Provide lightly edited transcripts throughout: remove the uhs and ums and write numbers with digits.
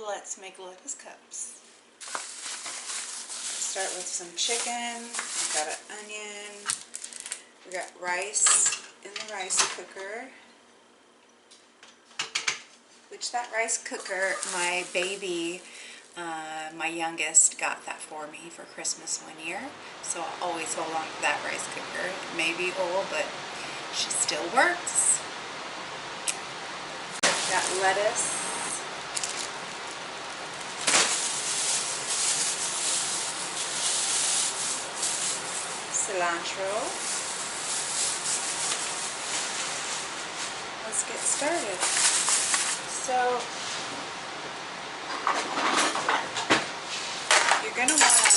let's make lettuce cups. Start with some chicken. We've got an onion. We got rice in the rice cooker. Which that rice cooker, my baby, my youngest, got that for me for Christmas one year. So I'll always hold on to that rice cooker. It may be old, but she still works. Got lettuce. Cilantro. Let's get started. So you're going to want to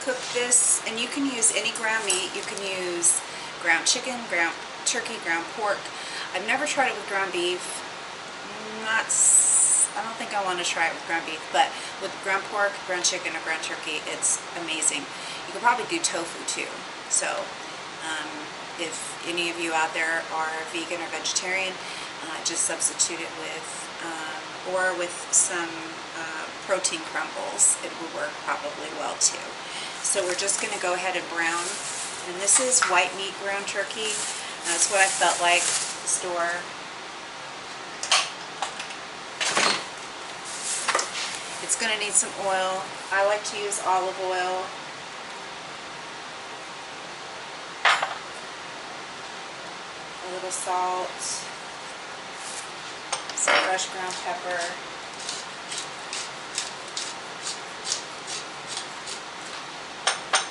cook this, and you can use any ground meat. You can use ground chicken, ground turkey, ground pork. I've never tried it with ground beef. I don't think I want to try it with ground beef, but with ground pork, ground chicken, or ground turkey, it's amazing. You could probably do tofu too. So if any of you out there are vegan or vegetarian, just substitute it with, or with some protein crumbles. It would work probably well too. So we're just going to go ahead and brown. And this is white meat ground turkey. That's what I felt like at the store. It's going to need some oil. I like to use olive oil. A little salt. Some fresh ground pepper.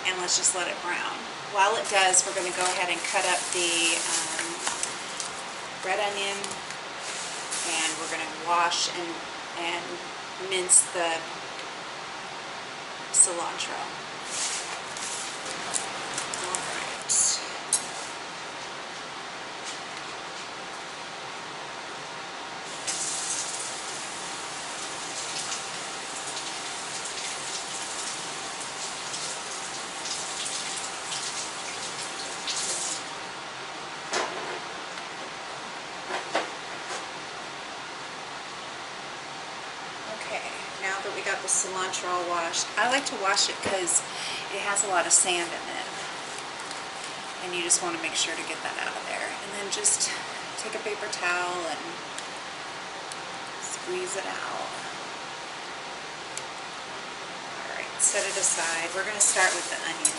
And let's just let it brown. While it does, we're going to go ahead and cut up the red onion, and we're going to wash and mince the cilantro. All right. Now that we got the cilantro all washed, I like to wash it because it has a lot of sand in it, and you just want to make sure to get that out of there. And then just take a paper towel and squeeze it out. Alright, set it aside. We're going to start with the onion.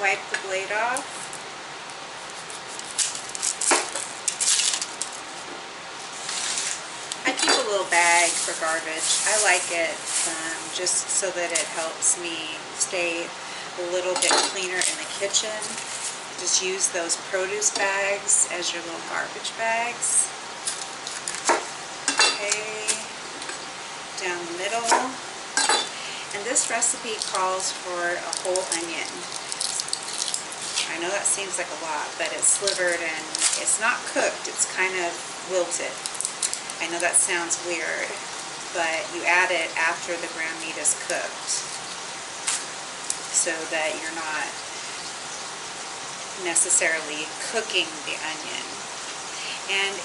Wipe the blade off. I keep a little bag for garbage. I like it just so that it helps me stay a little bit cleaner in the kitchen. Just use those produce bags as your little garbage bags. Okay, down the middle. And this recipe calls for a whole onion. I know that seems like a lot, but it's slivered and it's not cooked. It's kind of wilted. I know that sounds weird, but you add it after the ground meat is cooked so that you're not necessarily cooking the onion. And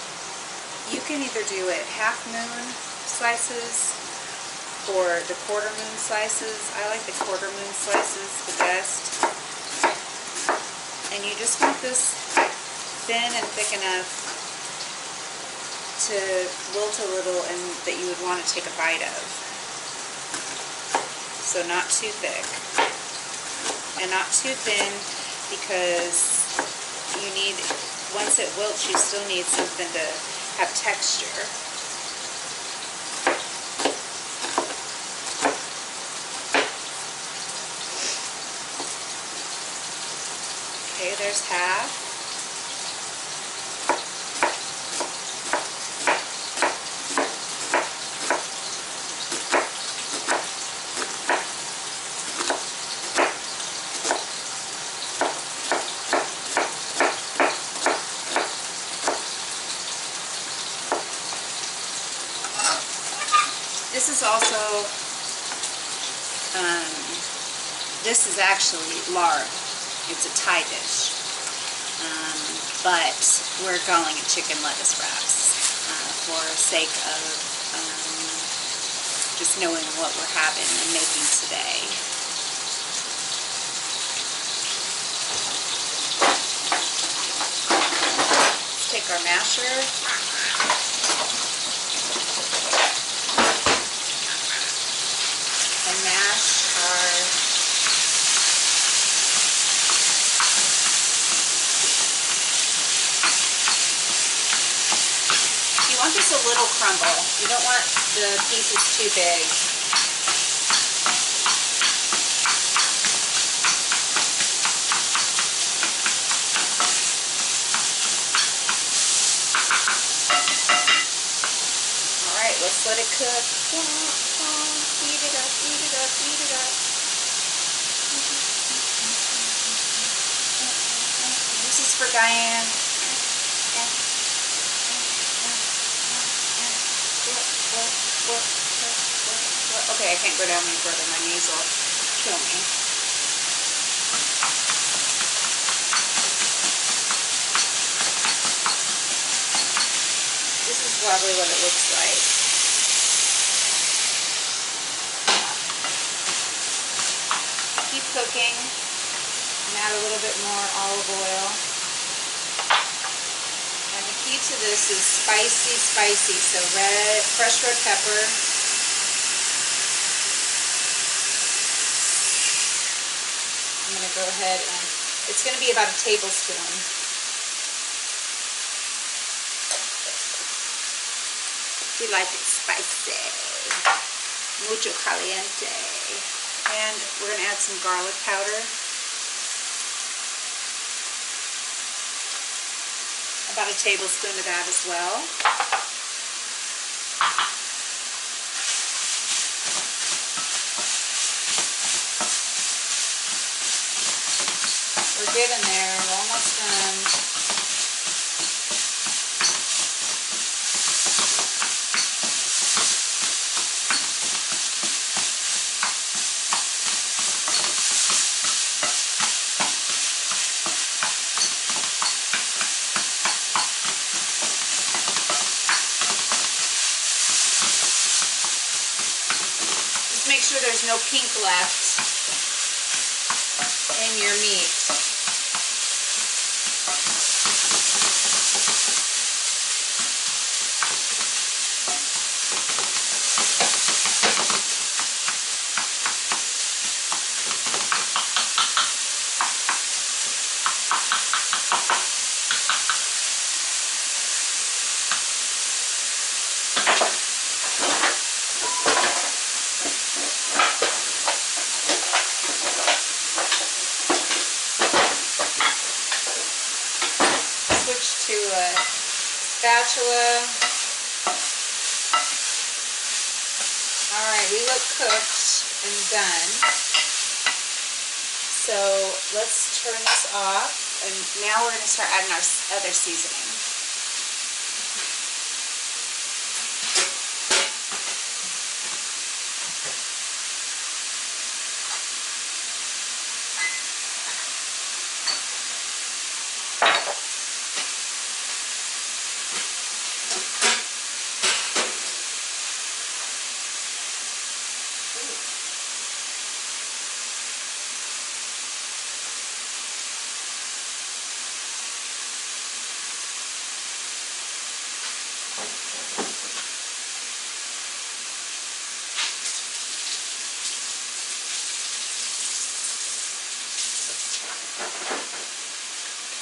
you can either do it half moon slices or the quarter moon slices. I like the quarter moon slices the best. And you just want this thin and thick enough to wilt a little and that you would want to take a bite of. So not too thick. And not too thin, because you need, once it wilts, you still need something to have texture. Okay, there's half. This is actually lard. It's a Thai dish. But we're calling it chicken lettuce wraps for sake of just knowing what we're having and making today. Let's take our masher and mash our you want this a little crumble. You don't want the pieces too big. Alright, let's let it cook. Heat it up, heat it up, heat it up. This is for Diane. Okay, I can't go down any further. My knees will kill me. This is probably what it looks like. Keep cooking and add a little bit more olive oil. And the key to this is spicy. So fresh red pepper. I'm going to go ahead and it's going to be about a tablespoon. We like it spicy. Mucho caliente. And we're going to add some garlic powder. About a tablespoon of that as well. We're getting there. We're almost done. Just make sure there's no pink left in your meat. To a spatula. Alright, we look cooked and done. So let's turn this off, and now we're going to start adding our other seasoning.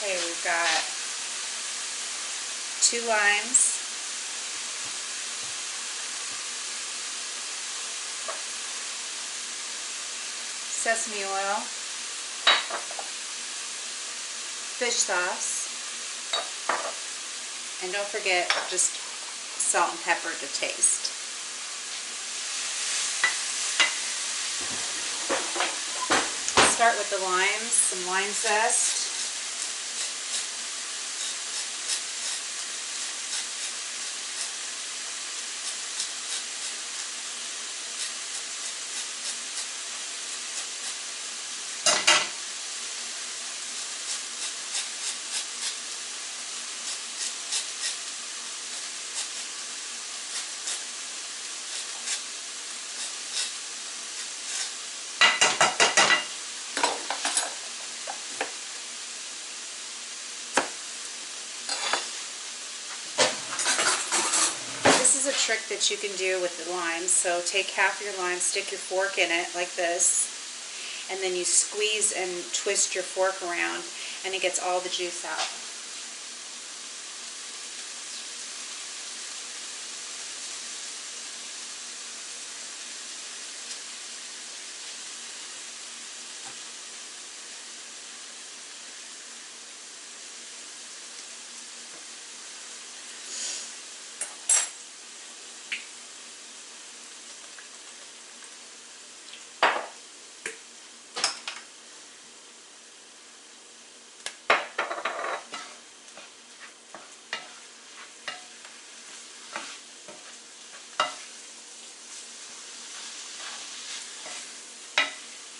Okay, we've got 2 limes, sesame oil, fish sauce, and don't forget just salt and pepper to taste. Start with the limes, some lime zest. is a trick that you can do with the limes. So take half your lime, stick your fork in it like this, and then you squeeze and twist your fork around, and it gets all the juice out.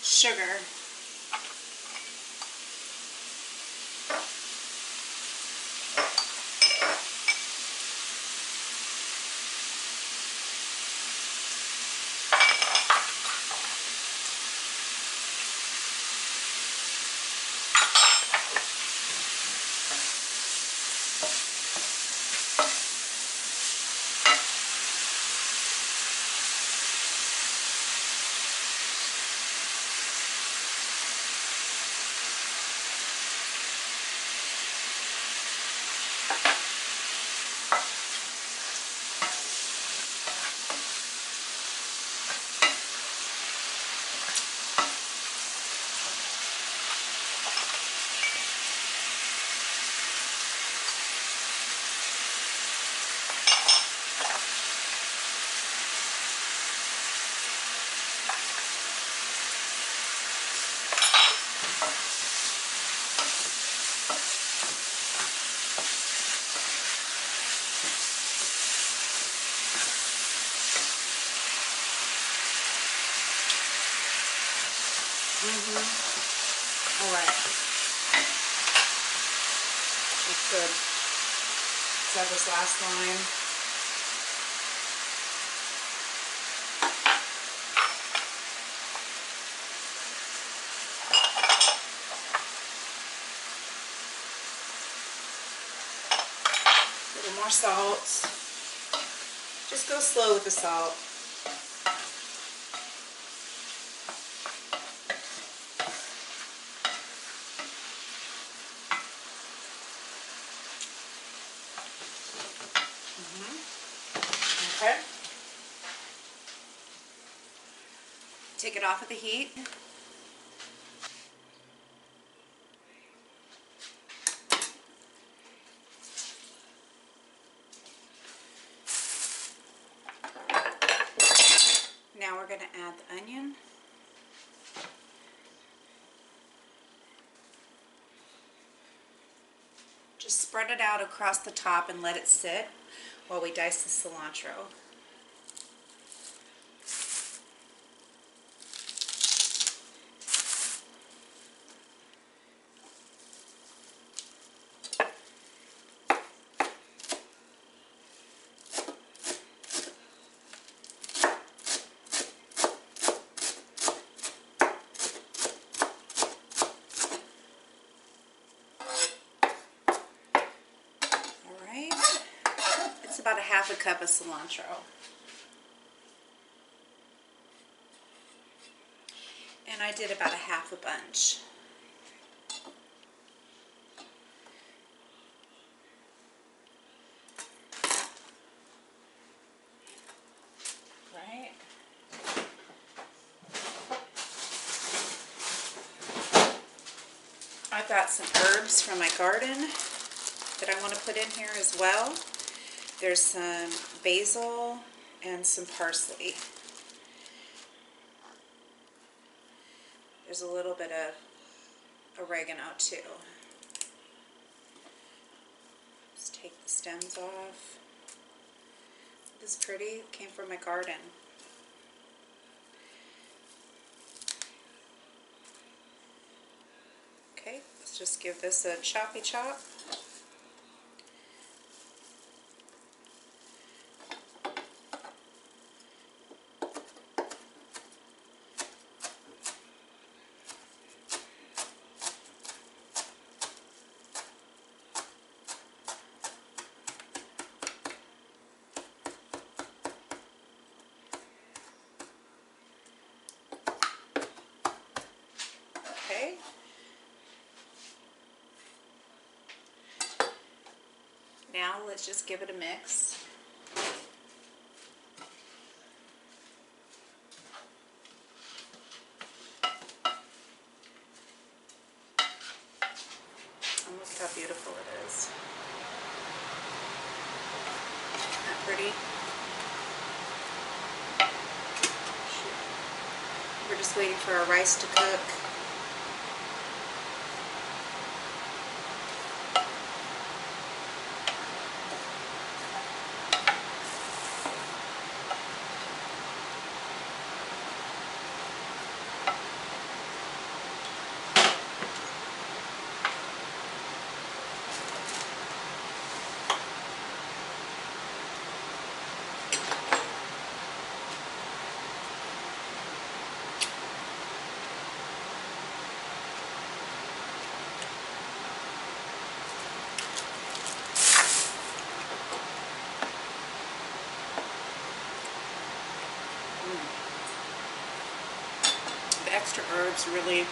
Sugar. All right. That's good. Let's add this last lime. A little more salt. Just go slow with the salt. Okay. Take it off of the heat. Now we're going to add the onion. Just spread it out across the top and let it sit while we dice the cilantro. About a half a cup of cilantro. And I did about a half a bunch. Right? I've got some herbs from my garden that I want to put in here as well. There's some basil and some parsley. There's a little bit of oregano too. Just take the stems off. This is pretty. It came from my garden. Okay, let's just give this a choppy chop. Now let's just give it a mix. And look how beautiful it is. Isn't that pretty? We're just waiting for our rice to cook. The extra herbs really,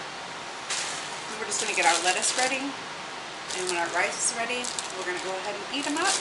we're just going to get our lettuce ready, and when our rice is ready, we're going to go ahead and eat them up.